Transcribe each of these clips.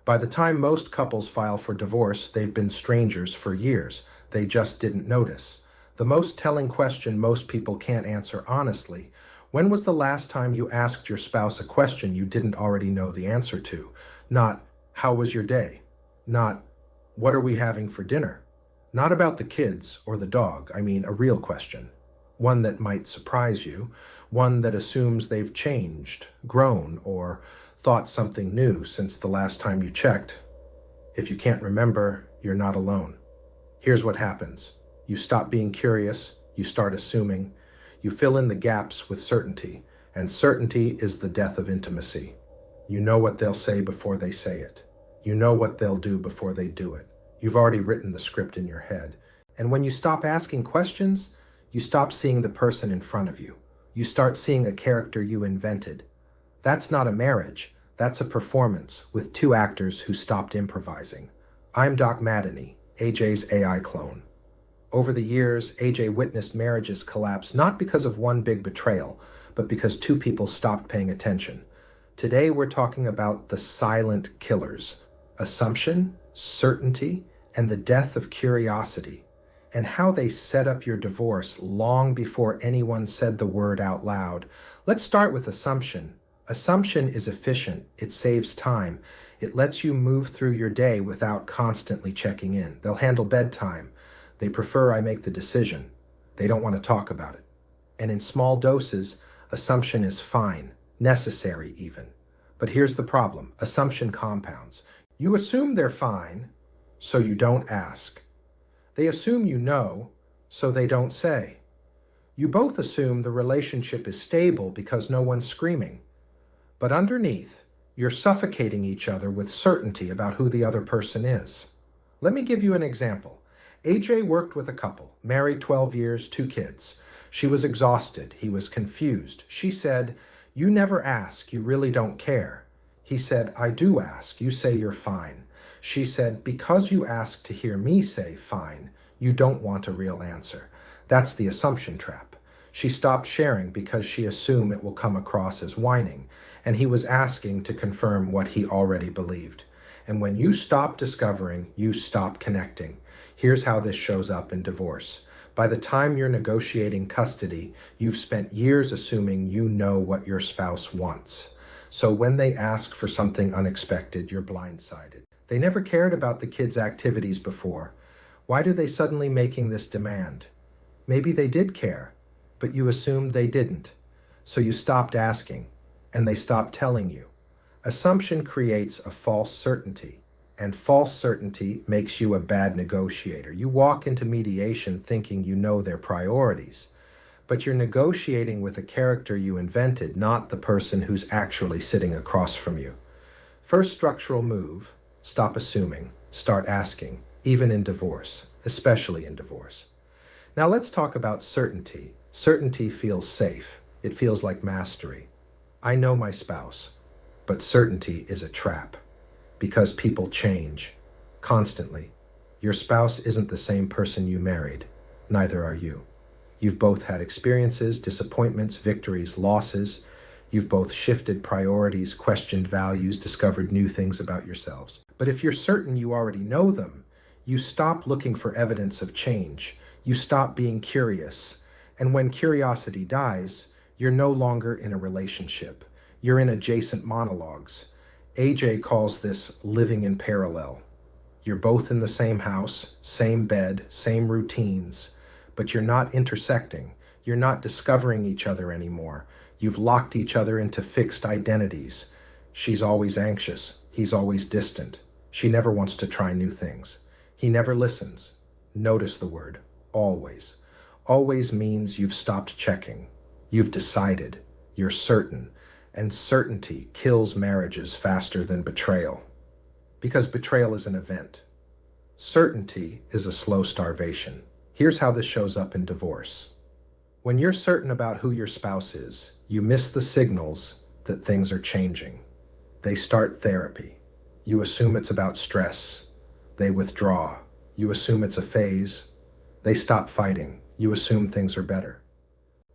By the time most couples file for divorce, they've been strangers for years. They just didn't notice. The most telling question most people can't answer honestly: when was the last time you asked your spouse a question you didn't already know the answer to? Not, how was your day? Not, what are we having for dinner? Not about the kids or the dog. I mean, a real question. One that might surprise you. One that assumes they've changed, grown, or thought something new since the last time you checked. If you can't remember, you're not alone. Here's what happens. You stop being curious, you start assuming, you fill in the gaps with certainty, and certainty is the death of intimacy. You know what they'll say before they say it. You know what they'll do before they do it. You've already written the script in your head. And when you stop asking questions, you stop seeing the person in front of you. You start seeing a character you invented. That's not a marriage. That's a performance with two actors who stopped improvising. I'm Doc Madany, AJ's AI clone. Over the years, AJ witnessed marriages collapse not because of one big betrayal, but because two people stopped paying attention. Today, we're talking about the silent killers: assumption, certainty, and the death of curiosity, and how they set up your divorce long before anyone said the word out loud. Let's start with assumption. Assumption is efficient. It saves time. It lets you move through your day without constantly checking in. They'll handle bedtime. They prefer I make the decision. They don't want to talk about it. And in small doses, assumption is fine, necessary even. But here's the problem. Assumption compounds. You assume they're fine, so you don't ask. They assume you know, so they don't say. You both assume the relationship is stable because no one's screaming. But underneath, you're suffocating each other with certainty about who the other person is. Let me give you an example. AJ worked with a couple, married 12 years, 2 kids. She was exhausted. He was confused. She said, "You never ask. You really don't care." He said, "I do ask. You say you're fine." She said, "Because you ask to hear me say fine, you don't want a real answer." That's the assumption trap. She stopped sharing because she assumed it will come across as whining, and he was asking to confirm what he already believed. And when you stop discovering, you stop connecting. Here's how this shows up in divorce. By the time you're negotiating custody, you've spent years assuming you know what your spouse wants. So when they ask for something unexpected, you're blindsided. They never cared about the kids' activities before. Why do they suddenly making this demand? Maybe they did care, but you assumed they didn't. So you stopped asking, and they stopped telling you. Assumption creates a false certainty, and false certainty makes you a bad negotiator. You walk into mediation thinking you know their priorities, but you're negotiating with a character you invented, not the person who's actually sitting across from you. First structural move: stop assuming, start asking, even in divorce, especially in divorce. Now let's talk about certainty. Certainty feels safe. It feels like mastery. I know my spouse, but certainty is a trap because people change constantly. Your spouse isn't the same person you married. Neither are you. You've both had experiences, disappointments, victories, losses. You've both shifted priorities, questioned values, discovered new things about yourselves. But if you're certain you already know them, you stop looking for evidence of change. You stop being curious. And when curiosity dies, you're no longer in a relationship. You're in adjacent monologues. AJ calls this living in parallel. You're both in the same house, same bed, same routines, but you're not intersecting. You're not discovering each other anymore. You've locked each other into fixed identities. She's always anxious. He's always distant. She never wants to try new things. He never listens. Notice the word, always. Always means you've stopped checking. You've decided. You're certain. And certainty kills marriages faster than betrayal. Because betrayal is an event. Certainty is a slow starvation. Here's how this shows up in divorce. When you're certain about who your spouse is, you miss the signals that things are changing. They start therapy. You assume it's about stress. They withdraw. You assume it's a phase. They stop fighting. You assume things are better.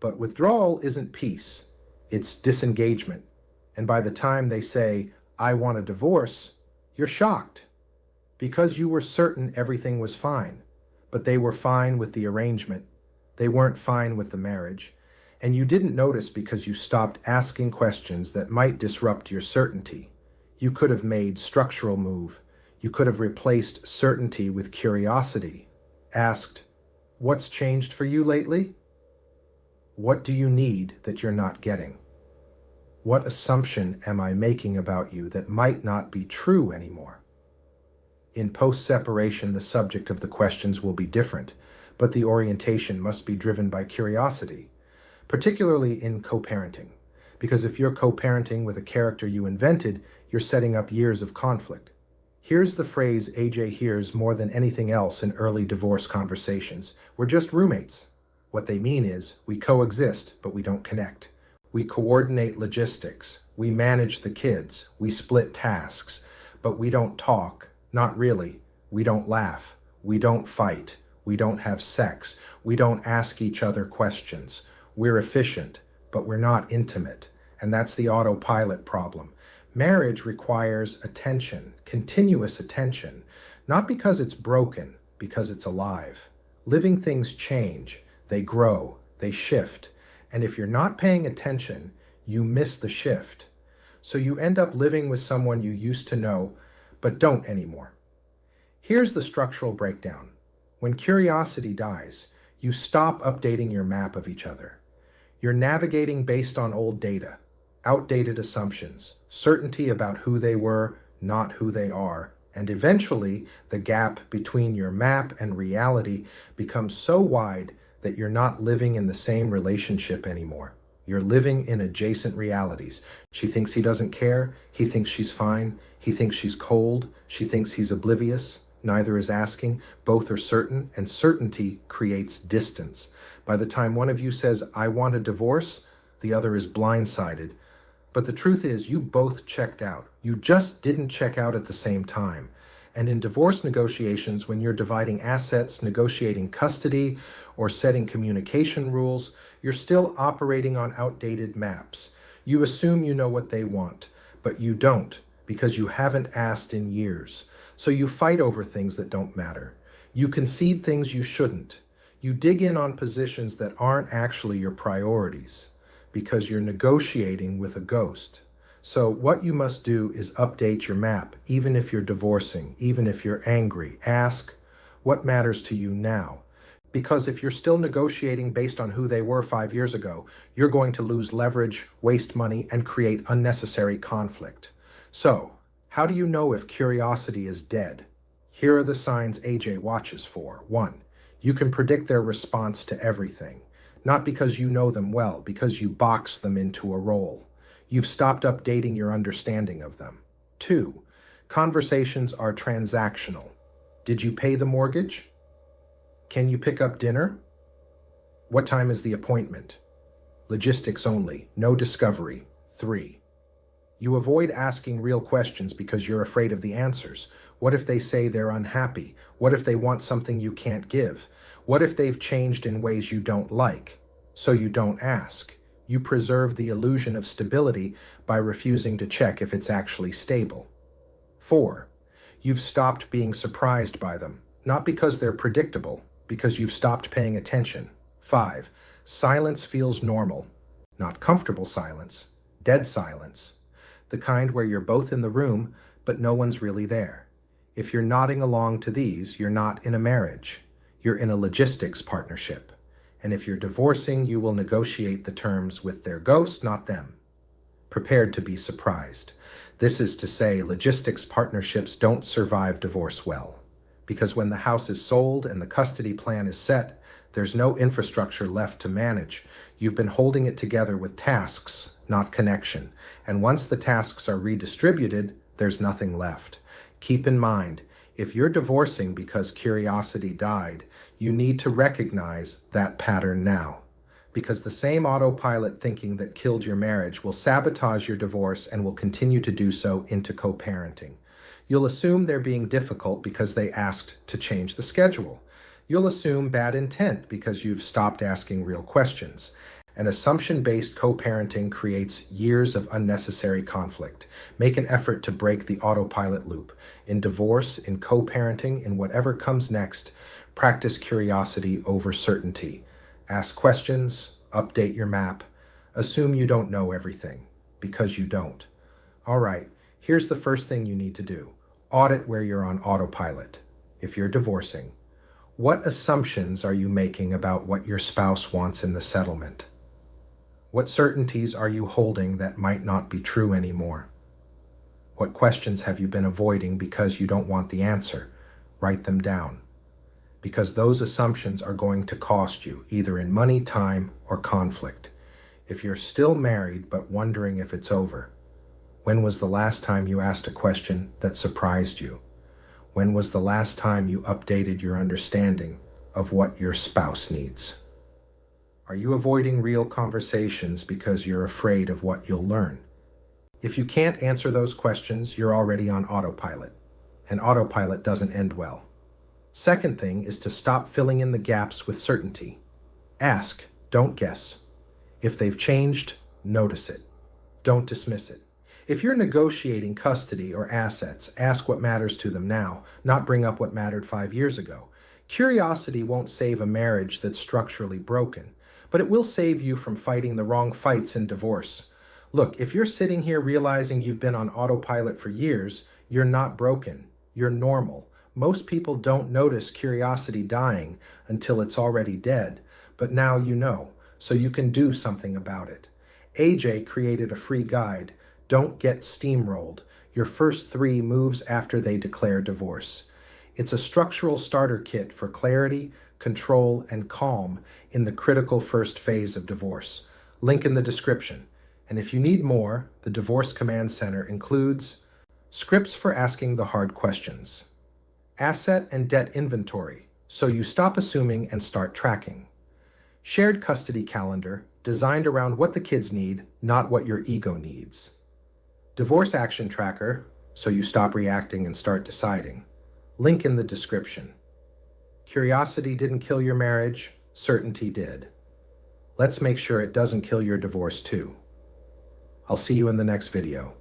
But withdrawal isn't peace. It's disengagement. And by the time they say, "I want a divorce," You're shocked because you were certain everything was fine, but they were fine with the arrangement. They weren't fine with the marriage, and you didn't notice because you stopped asking questions that might disrupt your certainty. You could have made structural move. You could have replaced certainty with curiosity. Asked, "What's changed for you lately? What do you need that you're not getting? What assumption am I making about you that might not be true anymore?" In post-separation, the subject of the questions will be different, but the orientation must be driven by curiosity, particularly in co-parenting. Because if you're co-parenting with a character you invented, you're setting up years of conflict. Here's the phrase AJ hears more than anything else in early divorce conversations: "We're just roommates." What they mean is, we coexist, but we don't connect. We coordinate logistics. We manage the kids. We split tasks. But we don't talk. Not really. We don't laugh. We don't fight. We don't have sex. We don't ask each other questions. We're efficient, but we're not intimate. And that's the autopilot problem. Marriage requires attention, continuous attention, not because it's broken, because it's alive. Living things change, they grow, they shift, and if you're not paying attention, you miss the shift. So you end up living with someone you used to know, but don't anymore. Here's the structural breakdown. When curiosity dies, you stop updating your map of each other. You're navigating based on old data, outdated assumptions, certainty about who they were, not who they are, and eventually the gap between your map and reality becomes so wide that you're not living in the same relationship anymore. You're living in adjacent realities. She thinks he doesn't care. He thinks she's fine. He thinks she's cold. She thinks he's oblivious. Neither is asking. Both are certain, and certainty creates distance. By the time one of you says, "I want a divorce," the other is blindsided. But the truth is, you both checked out. You just didn't check out at the same time. And in divorce negotiations, when you're dividing assets, negotiating custody, or setting communication rules, you're still operating on outdated maps. You assume you know what they want, but you don't, because you haven't asked in years. So you fight over things that don't matter. You concede things you shouldn't. You dig in on positions that aren't actually your priorities, because you're negotiating with a ghost. So what you must do is update your map, even if you're divorcing, even if you're angry. Ask, what matters to you now? Because if you're still negotiating based on who they were 5 years ago, you're going to lose leverage, waste money, and create unnecessary conflict. So, how do you know if curiosity is dead? Here are the signs AJ watches for. 1. You can predict their response to everything. Not because you know them well, because you box them into a role. You've stopped updating your understanding of them. 2. Conversations are transactional. Did you pay the mortgage? Can you pick up dinner? What time is the appointment? Logistics only, no discovery. 3. You avoid asking real questions because you're afraid of the answers. What if they say they're unhappy? What if they want something you can't give? What if they've changed in ways you don't like? So you don't ask. You preserve the illusion of stability by refusing to check if it's actually stable. 4. You've stopped being surprised by them, not because they're predictable, because you've stopped paying attention. 5. Silence feels normal, not comfortable silence, dead silence, the kind where you're both in the room, but no one's really there. If you're nodding along to these, you're not in a marriage. You're in a logistics partnership. And if you're divorcing, you will negotiate the terms with their ghost, not them. Prepared to be surprised. This is to say, logistics partnerships don't survive divorce well. Because when the house is sold and the custody plan is set, there's no infrastructure left to manage. You've been holding it together with tasks, not connection. And once the tasks are redistributed, there's nothing left. Keep in mind, if you're divorcing because curiosity died, you need to recognize that pattern now. Because the same autopilot thinking that killed your marriage will sabotage your divorce and will continue to do so into co-parenting. You'll assume they're being difficult because they asked to change the schedule. You'll assume bad intent because you've stopped asking real questions. And assumption-based co-parenting creates years of unnecessary conflict. Make an effort to break the autopilot loop. In divorce, in co-parenting, in whatever comes next, practice curiosity over certainty. Ask questions, update your map. Assume you don't know everything, because you don't. All right, here's the first thing you need to do. Audit where you're on autopilot. If you're divorcing, what assumptions are you making about what your spouse wants in the settlement? What certainties are you holding that might not be true anymore? What questions have you been avoiding because you don't want the answer? Write them down. Because those assumptions are going to cost you, either in money, time, or conflict. If you're still married but wondering if it's over, when was the last time you asked a question that surprised you? When was the last time you updated your understanding of what your spouse needs? Are you avoiding real conversations because you're afraid of what you'll learn? If you can't answer those questions, you're already on autopilot, and autopilot doesn't end well. Second thing is to stop filling in the gaps with certainty. Ask, don't guess. If they've changed, notice it. Don't dismiss it. If you're negotiating custody or assets, ask what matters to them now, not bring up what mattered 5 years ago. Curiosity won't save a marriage that's structurally broken, but it will save you from fighting the wrong fights in divorce. Look, if you're sitting here realizing you've been on autopilot for years, you're not broken. You're normal. Most people don't notice curiosity dying until it's already dead, but now you know, so you can do something about it. AJ created a free guide, Don't Get Steamrolled, your first 3 moves after they declare divorce. It's a structural starter kit for clarity, control, and calm in the critical first phase of divorce. Link in the description. And if you need more, the Divorce Command Center includes scripts for asking the hard questions, asset and debt inventory, so you stop assuming and start tracking, shared custody calendar designed around what the kids need, not what your ego needs, divorce action tracker, so you stop reacting and start deciding. Link in the description. Curiosity didn't kill your marriage, certainty did. Let's make sure it doesn't kill your divorce too. I'll see you in the next video.